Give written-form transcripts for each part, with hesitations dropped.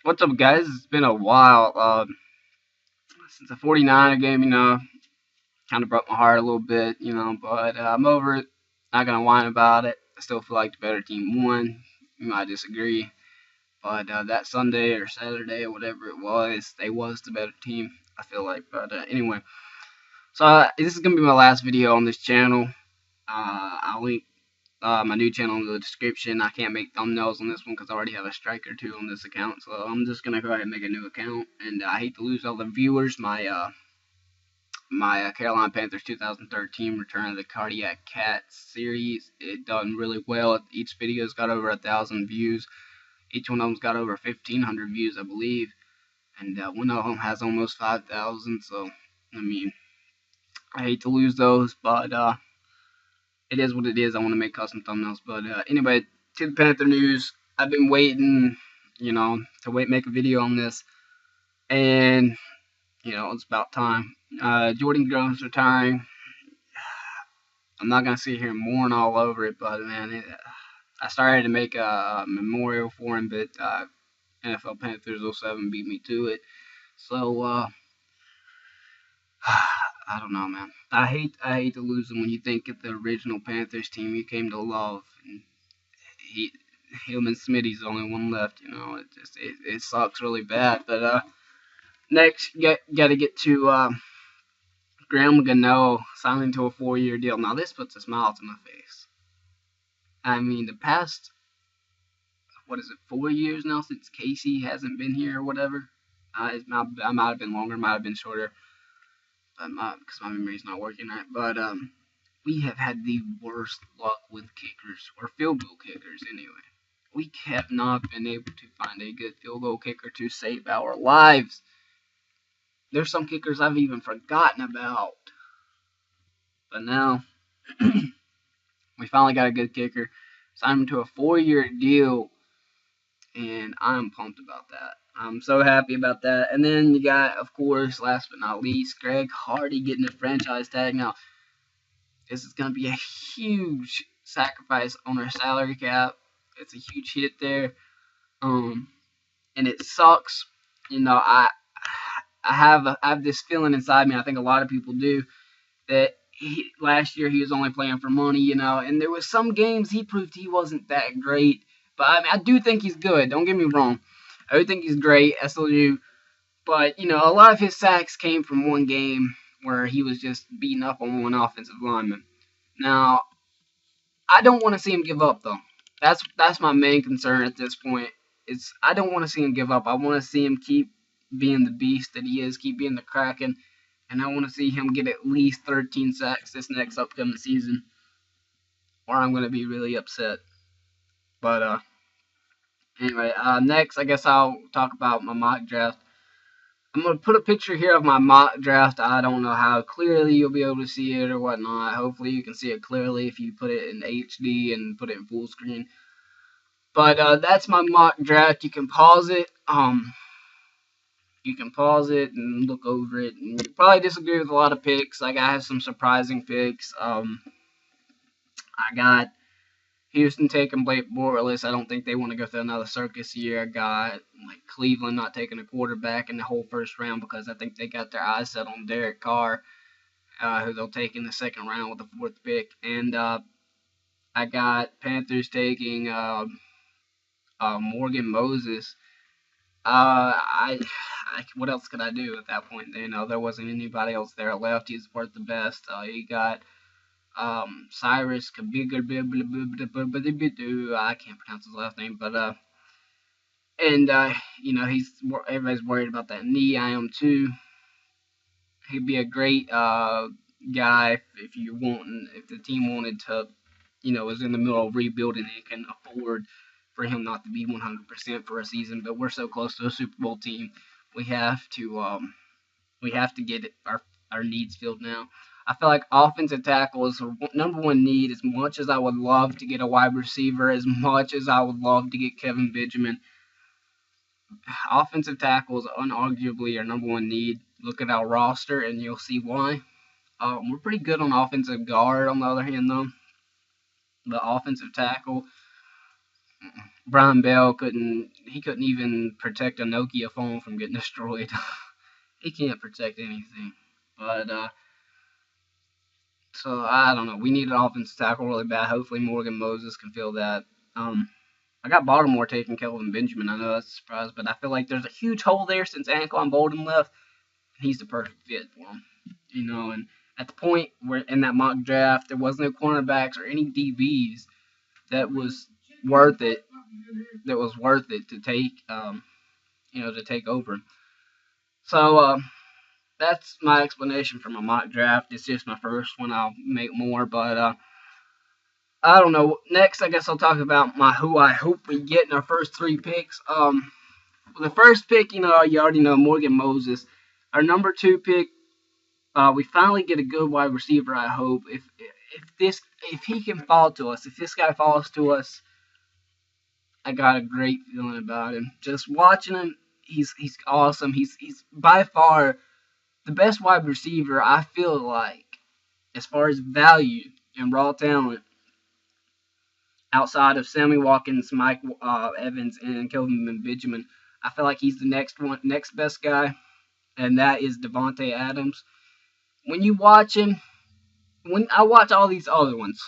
What's up, guys? It's been a while since the 49er game. Kind of broke my heart a little bit. But I'm over it. Not gonna whine about it. I still feel like the better team won. You might disagree, but that Sunday or Saturday or whatever it was, they was the better team. I feel like. But anyway, so this is gonna be my last video on this channel. I'll link my new channel in the description. I can't make thumbnails on this one because I already have a strike or two on this account, so I'm just gonna go ahead and make a new account. And I hate to lose all the viewers. My Carolina Panthers 2013 Return of the Cardiac Cat series, it done really well. Each video's got over 1,000 views. Each one of them's got over 1,500 views, I believe, and one of them has almost 5,000. So I mean, I hate to lose those, but it is what it is. I want to make custom thumbnails. But anyway, to the Panther news. I've been waiting, to make a video on this, and it's about time. Jordan Groves retiring. I'm not gonna sit here and mourn all over it, but man, I started to make a memorial for him, but NFL Panthers '07 beat me to it. So I don't know, man. I hate to lose him when you think of the original Panthers team you came to love, and him and Smitty's the only one left. It sucks really bad. But next, got to get to Graham Gano signing to a 4-year deal. Now this puts a smile to my face. I mean, the past 4 years now since Casey hasn't been here or whatever. I might have been longer, might have been shorter, because my memory's not working right. But we have had the worst luck with kickers, or field goal kickers anyway. We have not been able to find a good field goal kicker to save our lives. There's some kickers I've even forgotten about. But now, we finally got a good kicker. Signed him to a 4-year deal, and I'm pumped about that. I'm so happy about that. And then you got, of course, last but not least, Greg Hardy getting a franchise tag. Now, this is going to be a huge sacrifice on our salary cap. It's a huge hit there. And it sucks. I have this feeling inside me. I think a lot of people do, that last year he was only playing for money, and there was some games he proved he wasn't that great. But I do think he's good. Don't get me wrong. I do think he's great. I still do. But a lot of his sacks came from one game where he was just beating up on one offensive lineman. Now, I don't want to see him give up though. That's my main concern at this point. I don't want to see him give up. I want to see him keep being the beast that he is, keep being the Kraken, and I want to see him get at least 13 sacks this next upcoming season, or I'm going to be really upset. But anyway, next I guess I'll talk about my mock draft. I'm going to put a picture here of my mock draft. I don't know how clearly you'll be able to see it or whatnot. Hopefully you can see it clearly if you put it in HD and put it in full screen. But that's my mock draft. You can pause it. You can pause it and look over it. And you probably disagree with a lot of picks. Like, I have some surprising picks. I got Houston taking Blake Bortles. I don't think they want to go through another circus year. I got Cleveland not taking a quarterback in the whole first round because I think they got their eyes set on Derek Carr, who they'll take in the second round with the 4th pick. And I got Panthers taking Morgan Moses. What else could I do at that point? There wasn't anybody else there left. He's worth the best. You got Cyrus Kabiga, I can't pronounce his last name, but everybody's worried about that knee. I am too. He'd be a great guy if the team wanted to, was in the middle of rebuilding and can afford for him not to be 100% for a season. But we're so close to a Super Bowl team, we have to get our needs filled now. I feel like offensive tackle is number one need. As much as I would love to get a wide receiver, as much as I would love to get Kevin Benjamin, offensive tackle is unarguably our number one need. Look at our roster and you'll see why. We're pretty good on offensive guard on the other hand though. The offensive tackle, Brian Bell he couldn't even protect a Nokia phone from getting destroyed. He can't protect anything. But so I don't know. We need an offensive tackle really bad. Hopefully Morgan Moses can fill that. Um, I got Baltimore taking Kelvin Benjamin. I know that's a surprise, but I feel like there's a huge hole there since Anquan Bolden left. He's the perfect fit for him. And at the point where in that mock draft there was no cornerbacks or any DBs that was worth it. That was worth it to take. To take over. So that's my explanation for my mock draft. It's just my first one. I'll make more, but I don't know. Next, I guess I'll talk about who I hope we get in our first 3 picks. The first pick, you already know Morgan Moses. Our number 2 pick, we finally get a good wide receiver. I hope if he can fall to us, if this guy falls to us, I got a great feeling about him. Just watching him, he's awesome. He's by far the best wide receiver, I feel like, as far as value and raw talent, outside of Sammy Watkins, Mike Evans, and Kelvin Benjamin. I feel like he's the next best guy, and that is Devontae Adams. When you watch him, when I watch all these other ones,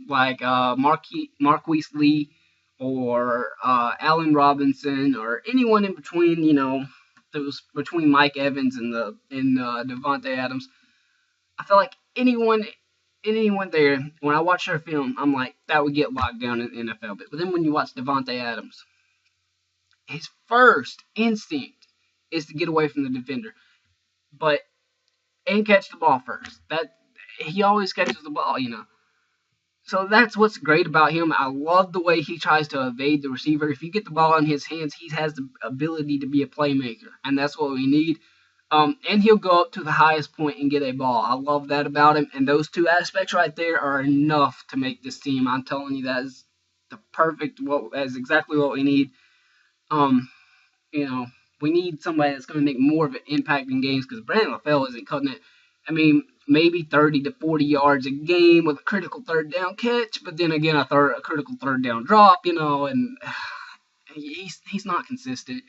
like Marquise Lee or Allen Robinson or anyone in between, that was between Mike Evans and Devontae Adams, I feel like anyone there, when I watch their film, I'm like, that would get locked down in the NFL. But then when you watch Devontae Adams, his first instinct is to get away from the defender, and catch the ball first. That he always catches the ball. So that's what's great about him. I love the way he tries to evade the receiver. If you get the ball in his hands, he has the ability to be a playmaker, and that's what we need. And he'll go up to the highest point and get a ball. I love that about him. And those 2 aspects right there are enough to make this team. I'm telling you, that is that's exactly what we need. We need somebody that's going to make more of an impact in games because Brandon LaFell isn't cutting it. I mean, maybe 30 to 40 yards a game with a critical 3rd down catch, but then again, a critical 3rd down drop, and he's not consistent.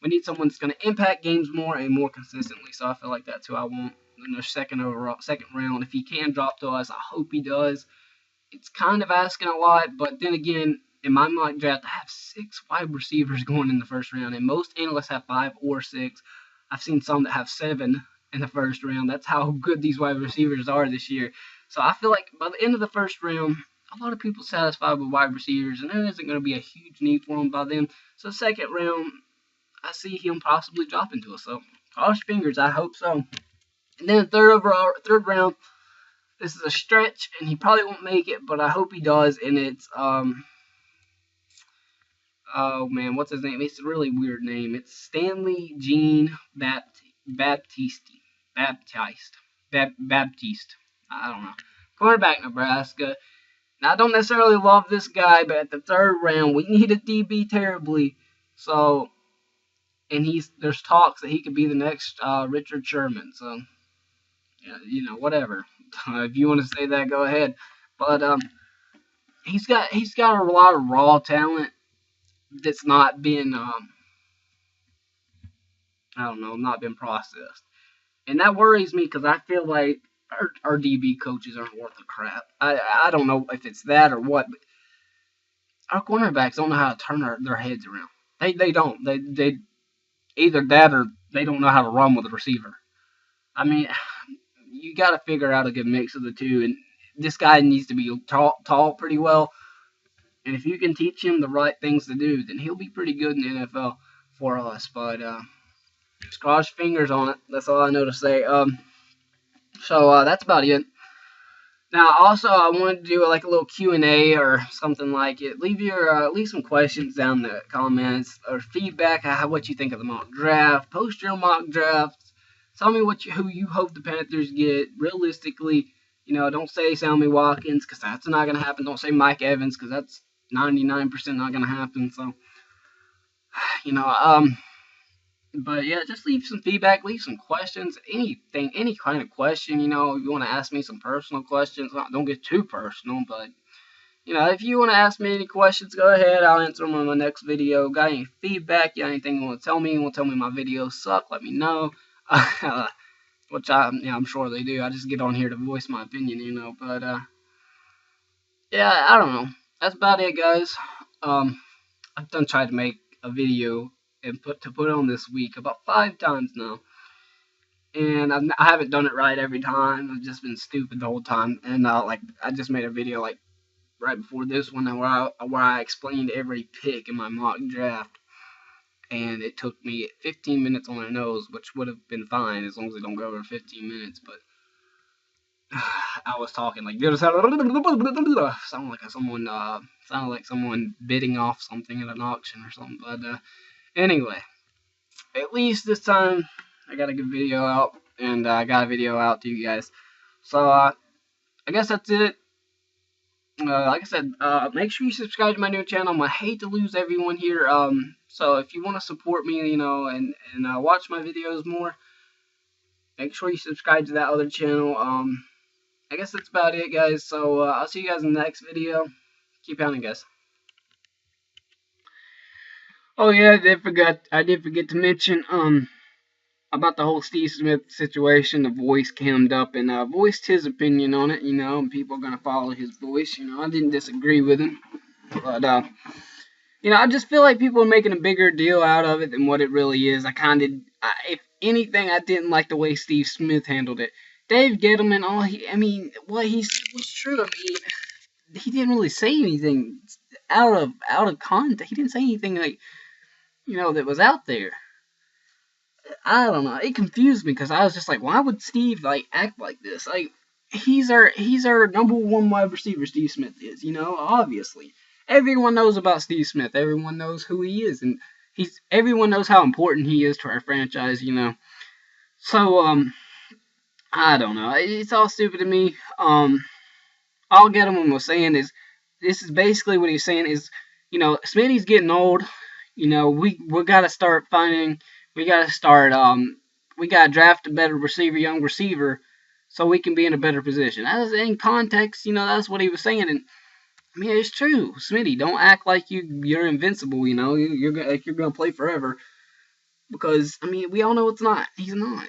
We need someone that's going to impact games more and more consistently. So I feel like that's who I want in the second round. If he can drop to us, I hope he does. It's kind of asking a lot, but then again, in my mock draft, I have 6 wide receivers going in the first round, and most analysts have 5 or 6. I've seen some that have 7 in the first round. That's how good these wide receivers are this year. So I feel like by the end of the first round, a lot of people satisfied with wide receivers, and there isn't going to be a huge need for them by then. So second round, I see him possibly dropping to us. So cross fingers, I hope so. And then third round, this is a stretch, and he probably won't make it, but I hope he does. And it's oh man, what's his name? It's a really weird name. It's Stanley Jean Baptiste. I don't know. Quarterback, Nebraska. Now, I don't necessarily love this guy, but at the 3rd round, we need a DB terribly. So, and there's talks that he could be the next Richard Sherman. So, yeah, whatever. If you want to say that, go ahead. But he's got a lot of raw talent that's not been not been processed, and that worries me because I feel like our DB coaches aren't worth a crap. I don't know if it's that or what, but our cornerbacks don't know how to turn their heads around. They don't. They either that or they don't know how to run with a receiver. I mean, you got to figure out a good mix of the 2, and this guy needs to be tall pretty well. And if you can teach him the right things to do, then he'll be pretty good in the NFL for us. But just cross fingers on it. That's all I know to say. So that's about it. Now, also, I wanted to do like a little Q&A or something like it. Leave some questions down in the comments or feedback on what you think of the mock draft. Post your mock drafts. Tell me who you hope the Panthers get realistically. Don't say Sammy Watkins because that's not going to happen. Don't say Mike Evans because that's 99% not going to happen. So, but yeah, just leave some feedback, leave some questions, anything, any kind of question. If you want to ask me some personal questions, don't get too personal, but if you want to ask me any questions, go ahead. I'll answer them in my next video. Got any feedback? Got anything you want to tell me? You want to tell me my videos suck? Let me know. Which I'm sure they do. I just get on here to voice my opinion, But yeah, I don't know. That's about it, guys. I've done tried to make a video and put on this week about 5 times now, and I haven't done it right every time. I've just been stupid the whole time, and I just made a video like right before this one where I explained every pick in my mock draft, and it took me 15 minutes on the nose, which would have been fine as long as it don't go over 15 minutes, but I was talking like this, sounded like someone bidding off something at an auction or something. But anyway, at least this time I got a good video out, and I got a video out to you guys. So I guess that's it. Like I said, make sure you subscribe to my new channel. I hate to lose everyone here. So if you want to support me, and watch my videos more, make sure you subscribe to that other channel. I guess that's about it, guys. So I'll see you guys in the next video. Keep pounding, guys. Oh yeah, I did forget to mention about the whole Steve Smith situation. The Voice cammed up and voiced his opinion on it. And people are gonna follow his voice. I didn't disagree with him, but I just feel like people are making a bigger deal out of it than what it really is. If anything, I didn't like the way Steve Smith handled it. Dave Gettleman, what he said was true. He didn't really say anything out of context. He didn't say anything that was out there. I don't know. It confused me because I was just like, why would Steve act like this? He's our number one wide receiver. Steve Smith is. Obviously, everyone knows about Steve Smith. Everyone knows who he is, and everyone knows how important he is to our franchise. So I don't know. It's all stupid to me. All Gettleman was saying is, this is basically what he's saying is, Smitty's getting old. We gotta start we gotta draft a better young receiver, so we can be in a better position. As in context, that's what he was saying, and it's true. Smitty, don't act like you're invincible. You're gonna play forever, because we all know it's not. He's not.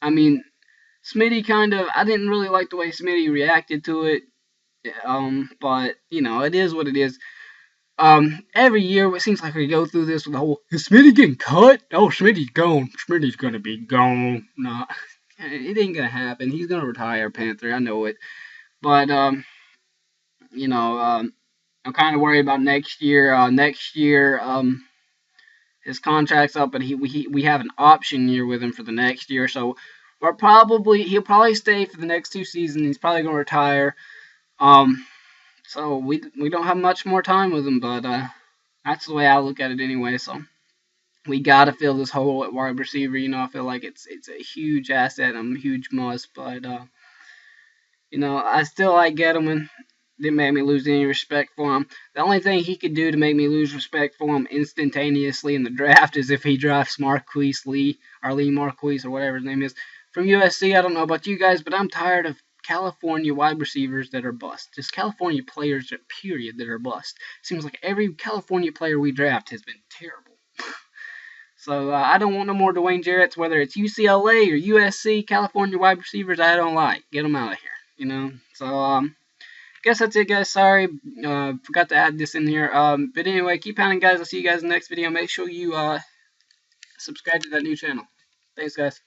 Smitty I didn't really like the way Smitty reacted to it, but, it is what it is. Every year, it seems like we go through this with the whole, is Smitty getting cut? Oh, Smitty's gone. Smitty's gonna be gone. No, it ain't gonna happen. He's gonna retire, Panther. I know it. But, I'm kind of worried about next year. His contract's up, but we have an option year with him for the next year, so he'll probably stay for the next 2 seasons. He's probably gonna retire. So we don't have much more time with him, but that's the way I look at it anyway. So we gotta fill this hole at wide receiver. I feel like it's a huge asset and a huge must. But I still like Gettleman. Didn't make me lose any respect for him. The only thing he could do to make me lose respect for him instantaneously in the draft is if he drafts Lee Marquise, or whatever his name is, from USC. I don't know about you guys, but I'm tired of California wide receivers that are bust. Just California players, period, that are bust. Seems like every California player we draft has been terrible. So I don't want no more Dwayne Jarrett's, whether it's UCLA or USC. California wide receivers I don't like. Get them out of here, So guess that's it, guys. Sorry, forgot to add this in here. But anyway, keep pounding, guys. I'll see you guys in the next video. Make sure you subscribe to that new channel. Thanks, guys.